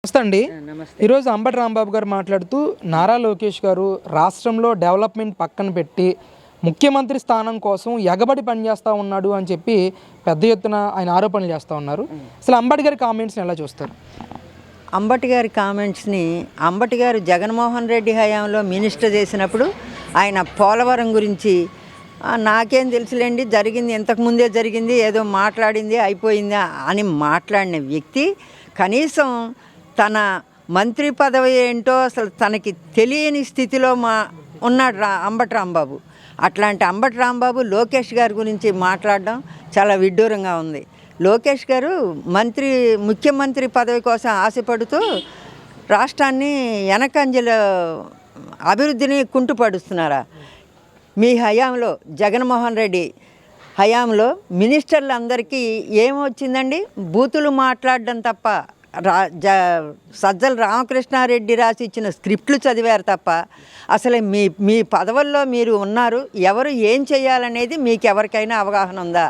నమస్తే అండి. నమస్తే. ఈరోజు అంబటి రాంబాబు గారు మాట్లాడుతూ నారా లోకేష్ గారు రాష్ట్రంలో డెవలప్మెంట్ పక్కన పెట్టి ముఖ్యమంత్రి స్థానం కోసం ఎగబడి పనిచేస్తూ ఉన్నాడు అని చెప్పి పెద్ద ఎత్తున ఆయన ఆరోపణలు చేస్తూ ఉన్నారు. అసలు అంబటి గారి కామెంట్స్ని ఎలా చూస్తారు? అంబటి గారి కామెంట్స్ని అంబటి గారు జగన్మోహన్ రెడ్డి హయాంలో మినిస్టర్ చేసినప్పుడు ఆయన పోలవరం గురించి నాకేం తెలుసులేండి, జరిగింది ఇంతకుముందే జరిగింది, ఏదో మాట్లాడింది అయిపోయింది అని మాట్లాడిన వ్యక్తి కనీసం తన మంత్రి పదవి ఏంటో అసలు తనకి తెలియని స్థితిలో ఉన్నాడు అంబటి రాంబాబు. అట్లాంటి అంబటి రాంబాబు లోకేష్ గారి గురించి మాట్లాడడం చాలా విడ్డూరంగా ఉంది. లోకేష్ గారు ముఖ్యమంత్రి పదవి కోసం ఆశపడుతూ రాష్ట్రాన్ని వెనకంజల అభివృద్ధిని కుంటుపడుస్తున్నారా? మీ హయాంలో జగన్మోహన్ రెడ్డి హయాంలో మినిస్టర్లందరికీ ఏమొచ్చిందండి? బూతులు మాట్లాడడం తప్ప సజ్జల రామకృష్ణారెడ్డి రాసి ఇచ్చిన స్క్రిప్ట్లు చదివారు తప్ప అసలు మీ పదవుల్లో మీరు ఉన్నారు, ఎవరు ఏం చేయాలనేది మీకు ఎవరికైనా అవగాహన ఉందా?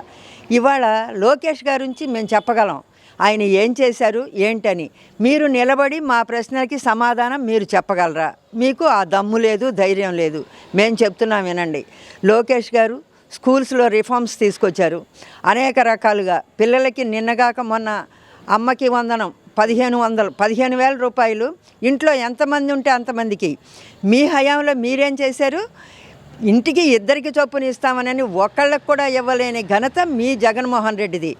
ఇవాళ లోకేష్ గారి నుంచి మేము చెప్పగలం ఆయన ఏం చేశారు ఏంటని. మీరు నిలబడి మా ప్రశ్నలకి సమాధానం మీరు చెప్పగలరా? మీకు ఆ దమ్ము లేదు, ధైర్యం లేదు. మేము చెప్తున్నాం వినండి. లోకేష్ గారు స్కూల్స్లో రిఫార్మ్స్ తీసుకొచ్చారు. అనేక రకాలుగా పిల్లలకి నిన్నగాక మొన్న అమ్మకి వందనం 15,000 రూపాయలు ఇంట్లో ఎంతమంది ఉంటే అంతమందికి. మీ హయాంలో మీరేం చేశారు? ఇంటికి 2 చొప్పున ఇస్తామని ఒకళ్ళకు కూడా ఇవ్వలేని ఘనత మీ జగన్మోహన్ రెడ్డిది.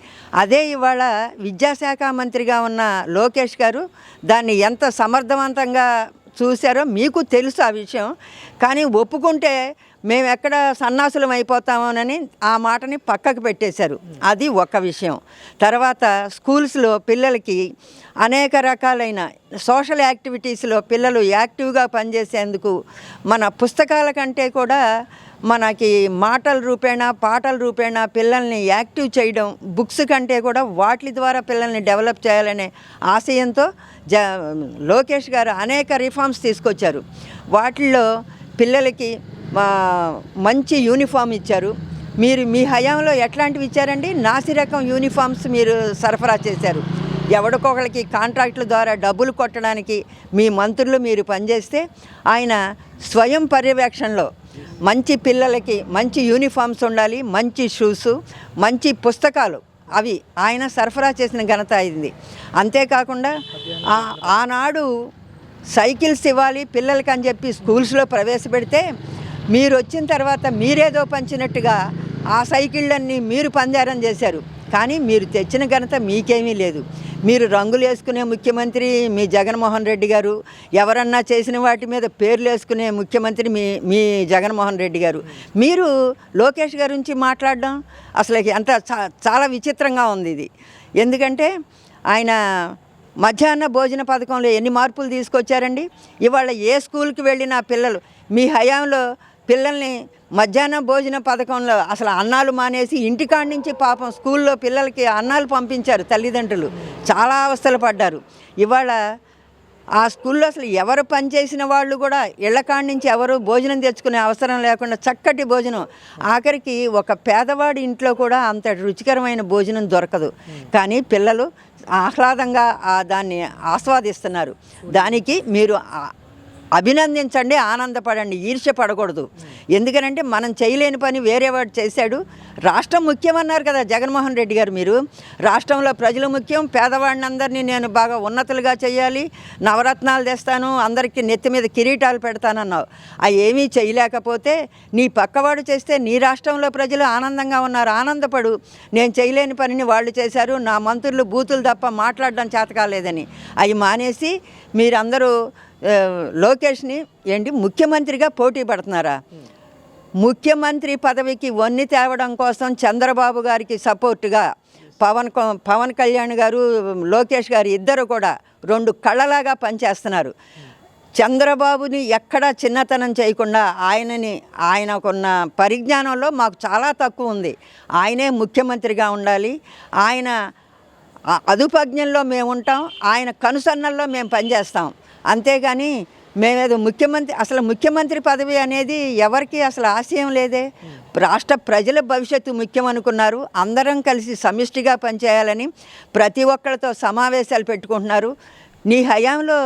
అదే ఇవాళ విద్యాశాఖ మంత్రిగా ఉన్న లోకేష్ గారు దాన్ని ఎంత సమర్థవంతంగా చూశారో మీకు తెలుసు ఆ విషయం. కానీ ఒప్పుకుంటే మేము ఎక్కడ సన్నాసులం అయిపోతామోనని ఆ మాటని పక్కకు పెట్టేశారు. అది ఒక విషయం. తర్వాత స్కూల్స్లో పిల్లలకి అనేక రకాలైన సోషల్ యాక్టివిటీస్లో పిల్లలు యాక్టివ్గా పనిచేసేందుకు మన పుస్తకాల కంటే కూడా మనకి మాటల రూపేణా పాటల రూపేణా పిల్లల్ని యాక్టివ్ చేయడం, బుక్స్ కంటే కూడా వాటి ద్వారా పిల్లల్ని డెవలప్ చేయాలనే ఆశయంతో లోకేష్ గారు అనేక రిఫార్మ్స్ తీసుకొచ్చారు. వాటిల్లో పిల్లలకి మంచి యూనిఫామ్ ఇచ్చారు. మీరు మీ హయాంలో ఎట్లాంటివి ఇచ్చారండి? నాసిరకం యూనిఫామ్స్ మీరు సరఫరా చేశారు. ఎవరికొకరికి కాంట్రాక్టుల ద్వారా డబ్బులు కొట్టడానికి మీ మంత్రులు మీరు పనిచేస్తే ఆయన స్వయం పర్యవేక్షణలో మంచి పిల్లలకి మంచి యూనిఫామ్స్ ఉండాలి, మంచి షూస్, మంచి పుస్తకాలు అవి ఆయన సరఫరా చేసిన ఘనత అయింది. అంతేకాకుండా ఆనాడు సైకిల్స్ ఇవ్వాలి పిల్లలకి అని చెప్పి స్కూల్స్లో ప్రవేశపెడితే మీరు వచ్చిన తర్వాత మీరేదో పంచినట్టుగా ఆ సైకిళ్ళన్నీ మీరు పందారం చేశారు. కానీ మీరు తెచ్చిన ఘనత మీకేమీ లేదు. మీరు రంగులు వేసుకునే ముఖ్యమంత్రి మీ జగన్మోహన్ రెడ్డి గారు, ఎవరన్నా చేసిన వాటి మీద పేర్లు వేసుకునే ముఖ్యమంత్రి మీ జగన్మోహన్ రెడ్డి గారు. మీరు లోకేష్ గారి నుంచి మాట్లాడడం అసలు అంత చాలా విచిత్రంగా ఉంది ఇది. ఎందుకంటే ఆయన మధ్యాహ్న భోజన పథకంలో ఎన్ని మార్పులు తీసుకొచ్చారండి? ఇవాళ ఏ స్కూల్కి వెళ్ళినా పిల్లలు మీ హయాంలో పిల్లల్ని మధ్యాహ్న భోజన పథకంలో అసలు అన్నాలు మానేసి ఇంటికాడి నుంచి పాపం స్కూల్లో పిల్లలకి అన్నాలు పంపించారు తల్లిదండ్రులు. చాలా అవస్థలు పడ్డారు. ఇవాళ ఆ స్కూల్లో అసలు ఎవరు పనిచేసిన వాళ్ళు కూడా ఇళ్ళకాడి నుంచి ఎవరు భోజనం తెచ్చుకునే అవసరం లేకుండా చక్కటి భోజనం. ఆఖరికి ఒక పేదవాడి ఇంట్లో కూడా అంత రుచికరమైన భోజనం దొరకదు. కానీ పిల్లలు ఆహ్లాదంగా దాన్ని ఆస్వాదిస్తున్నారు. దానికి మీరు అభినందించండి, ఆనందపడండి, ఈర్ష్య పడకూడదు. ఎందుకనంటే మనం చేయలేని పని వేరేవాడు చేశాడు. రాష్ట్రం ముఖ్యమన్నారు కదా జగన్మోహన్ రెడ్డి గారు. మీరు రాష్ట్రంలో ప్రజలు ముఖ్యం, పేదవాడిని అందరినీ నేను బాగా ఉన్నతులుగా చేయాలి, నవరత్నాలు తెస్తాను, అందరికీ నెత్తి మీద కిరీటాలు పెడతానన్నావు. అవి ఏమీ చేయలేకపోతే నీ పక్కవాడు చేస్తే నీ రాష్ట్రంలో ప్రజలు ఆనందంగా ఉన్నారు. ఆనందపడు. నేను చేయలేని పనిని వాళ్ళు చేశారు, నా మంత్రులు బూతులు తప్ప మాట్లాడడం చేత కాలేదని అవి మానేసి మీరందరూ లోకేష్ని ముఖ్యమంత్రిగా పోటీ పడుతున్నారా? ముఖ్యమంత్రి పదవికి వన్ని తేవడం కోసం చంద్రబాబు గారికి సపోర్టుగా పవన్ కళ్యాణ్ గారు, లోకేష్ గారు ఇద్దరు కూడా 2 కళ్ళలాగా పనిచేస్తున్నారు. చంద్రబాబుని ఎక్కడా చిన్నతనం చేయకుండా ఆయనకున్న పరిజ్ఞానంలో మాకు చాలా తక్కువ ఉంది. ఆయనే ముఖ్యమంత్రిగా ఉండాలి, ఆయన అదుపజ్ఞంలో మేము ఉంటాం, ఆయన కనుసన్నల్లో మేము పనిచేస్తాం. అంతేగాని మేమేదో ముఖ్యమంత్రి పదవి అనేది ఎవరికి అసలు ఆశయం లేదే. రాష్ట్ర ప్రజల భవిష్యత్తు ముఖ్యం అనుకున్నారు. అందరం కలిసి సమిష్టిగా పనిచేయాలని ప్రతి ఒక్కరితో సమావేశాలు పెట్టుకుంటున్నారు. నీ హయాంలో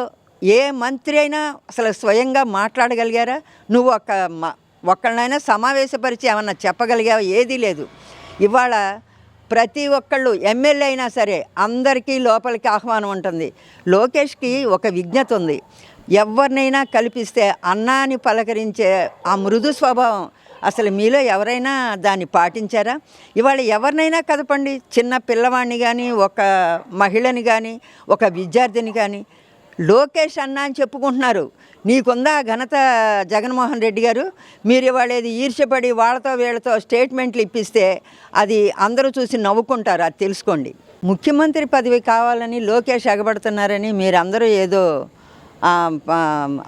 ఏ మంత్రి అయినా అసలు స్వయంగా మాట్లాడగలిగారా? నువ్వు ఒక్కళ్ళనైనా సమావేశపరిచి ఏమన్నా చెప్పగలిగావా? ఏదీ లేదు. ఇవాళ ప్రతి ఒక్కళ్ళు ఎమ్మెల్యే అయినా సరే అందరికీ లోపలికి ఆహ్వానం ఉంటుంది. లోకేష్కి ఒక విజ్ఞత ఉంది. ఎవరినైనా కల్పిస్తే అన్నాని పలకరించే ఆ మృదు స్వభావం అసలు మీలో ఎవరైనా దాన్ని పాటించారా? ఇవాళ ఎవరినైనా కదపండి, చిన్న పిల్లవాడిని కానీ, ఒక మహిళని కానీ, ఒక విద్యార్థిని కానీ లోకేష్ అన్న అని చెప్పుకుంటున్నారు. నీకుందా ఘనత జగన్మోహన్ రెడ్డి గారు? మీరు ఇవాళ ఏది ఈర్ష్యపడి వాళ్ళతో వీళ్ళతో స్టేట్మెంట్లు ఇప్పిస్తే అది అందరూ చూసి నవ్వుకుంటారు. అది తెలుసుకోండి. ముఖ్యమంత్రి పదవి కావాలని లోకేష్ ఎగబడుతున్నారని మీరందరూ ఏదో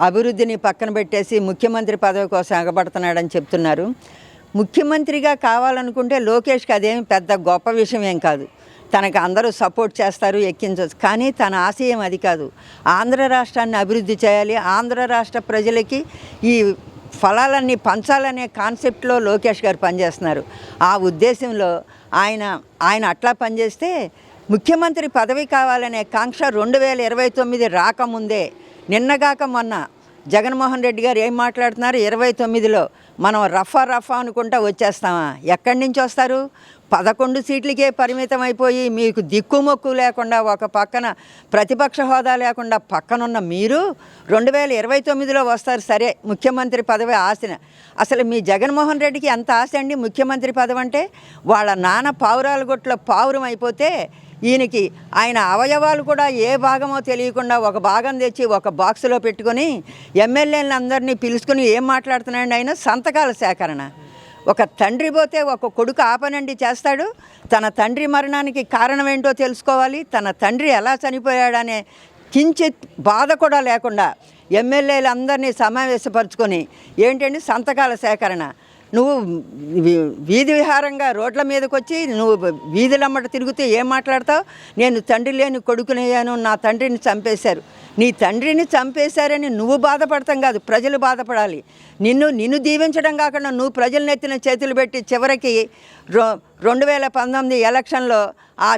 అభివృద్ధిని పక్కన పెట్టేసి ముఖ్యమంత్రి పదవి కోసం ఎగబడుతున్నాడని చెప్తున్నారు. ముఖ్యమంత్రిగా కావాలనుకుంటే లోకేష్కి అదేమి పెద్ద గొప్ప విషయం ఏం కాదు. తనకు అందరూ సపోర్ట్ చేస్తారు, ఎక్కించవచ్చు. కానీ తన ఆశయం అది కాదు. ఆంధ్ర రాష్ట్రాన్ని అభివృద్ధి చేయాలి, ఆంధ్ర రాష్ట్ర ప్రజలకి ఈ ఫలాలన్నీ పంచాలనే కాన్సెప్ట్లో లోకేష్ గారు పనిచేస్తున్నారు. ఆ ఉద్దేశంలో ఆయన అట్లా పనిచేస్తే ముఖ్యమంత్రి పదవి కావాలనే కాంక్ష 2029 రాకముందే నిన్నగాక మొన్న జగన్మోహన్ రెడ్డి గారు ఏం మాట్లాడుతున్నారు? 29లో మనం రఫా అనుకుంటా వచ్చేస్తామా? ఎక్కడి నుంచి వస్తారు? 11 సీట్లకే పరిమితం అయిపోయి మీకు దిక్కుమొక్కు లేకుండా ఒక పక్కన ప్రతిపక్ష హోదా లేకుండా పక్కనున్న మీరు 2029లో వస్తారు. సరే, ముఖ్యమంత్రి పదవి ఆశన అసలు మీ జగన్మోహన్ రెడ్డికి ఎంత ఆశ అండి ముఖ్యమంత్రి పదవి అంటే? వాళ్ళ నాన్న పావురాలగొట్లో పావురం అయిపోతే ఈయనకి ఆయన అవయవాలు కూడా ఏ భాగమో తెలియకుండా ఒక భాగం తెచ్చి ఒక బాక్సులో పెట్టుకొని ఎమ్మెల్యేలను అందరినీ పిలుచుకొని ఏం మాట్లాడుతున్నాడు ఆయన? సంతకాల సేకరణ. ఒక తండ్రి పోతే ఒక కొడుకు ఆపనండి చేస్తాడు. తన తండ్రి మరణానికి కారణం ఏంటో తెలుసుకోవాలి. తన తండ్రి ఎలా చనిపోయాడనే కించిత్ బాధ కూడా లేకుండా ఎమ్మెల్యేలు అందరినీ సమావేశపరుచుకొని ఏంటండి సంతకాల సేకరణ. నువ్వు వీధి విహారంగా రోడ్ల మీదకి వచ్చి నువ్వు వీధులమ్మట తిరుగుతూ ఏం మాట్లాడతావు? నేను తండ్రి లేని కొడుకునయ్యాను, నా తండ్రిని చంపేశారు. నీ తండ్రిని చంపేశారని నువ్వు బాధపడతాం కాదు, ప్రజలు బాధపడాలి. నిన్ను దీవించడం కాకుండా నువ్వు ప్రజలు నెత్తిన చేతులు పెట్టి చివరికి 2019 ఎలక్షన్లో ఆ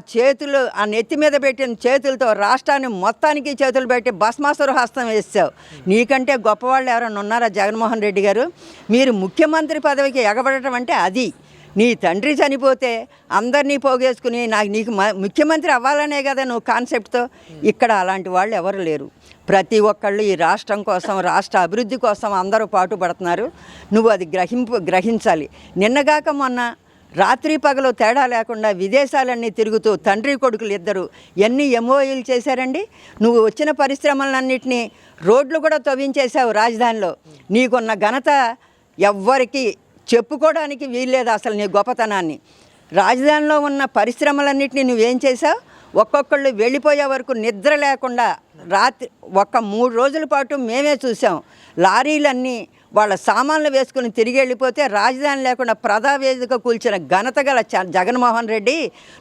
నెత్తి మీద పెట్టిన చేతులతో రాష్ట్రాన్ని మొత్తానికి చేతులు పెట్టి భస్మాసుర హస్తం వేసావు. నీకంటే గొప్పవాళ్ళు ఎవరైనా ఉన్నారా జగన్మోహన్ రెడ్డి గారు? మీరు ముఖ్యమంత్రి పదవికి ఎగబడటం అంటే అది. నీ తండ్రి చనిపోతే అందరినీ పోగేసుకుని నీకు ముఖ్యమంత్రి అవ్వాలనే కదా నువ్వు కాన్సెప్ట్తో. ఇక్కడ అలాంటి వాళ్ళు ఎవరు లేరు. ప్రతి ఒక్కళ్ళు ఈ రాష్ట్రం కోసం, రాష్ట్ర అభివృద్ధి కోసం అందరూ పాటుపడుతున్నారు. నువ్వు అది గ్రహించాలి. నిన్నగాక మొన్న రాత్రి పగలు తేడా లేకుండా విదేశాలన్నీ తిరుగుతూ తండ్రి కొడుకులు ఇద్దరు ఎన్ని ఎంఓయూలు చేశారండి. నువ్వు వచ్చిన పరిశ్రమలన్నింటినీ రోడ్లు కూడా తవ్వించేశావు రాజధానిలో. నీకున్న ఘనత ఎవ్వరికి చెప్పుకోవడానికి వీల్లేదు అసలు నీ గొప్పతనాన్ని. రాజధానిలో ఉన్న పరిశ్రమలన్నింటినీ నువ్వేం చేశావు? ఒక్కొక్కళ్ళు వెళ్ళిపోయే వరకు నిద్ర లేకుండా రాత్రి 3 రోజుల పాటు మేమే చూసాం. లారీలన్నీ వాళ్ళ సామాన్లు వేసుకుని తిరిగి వెళ్ళిపోతే రాజధాని లేకుండా ప్రజావేదిక కూల్చిన ఘనత గల జగన్మోహన్ రెడ్డి,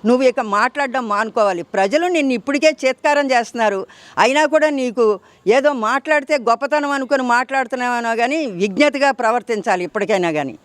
నువ్వు ఇక మాట్లాడడం మానుకోవాలి. ప్రజలు నిన్ను ఇప్పటికే చేత్కారం చేస్తున్నారు. అయినా కూడా నీకు ఏదో మాట్లాడితే గొప్పతనం అనుకుని మాట్లాడుతున్నామనో కానీ విజ్ఞతగా ప్రవర్తించాలి ఇప్పటికైనా కానీ.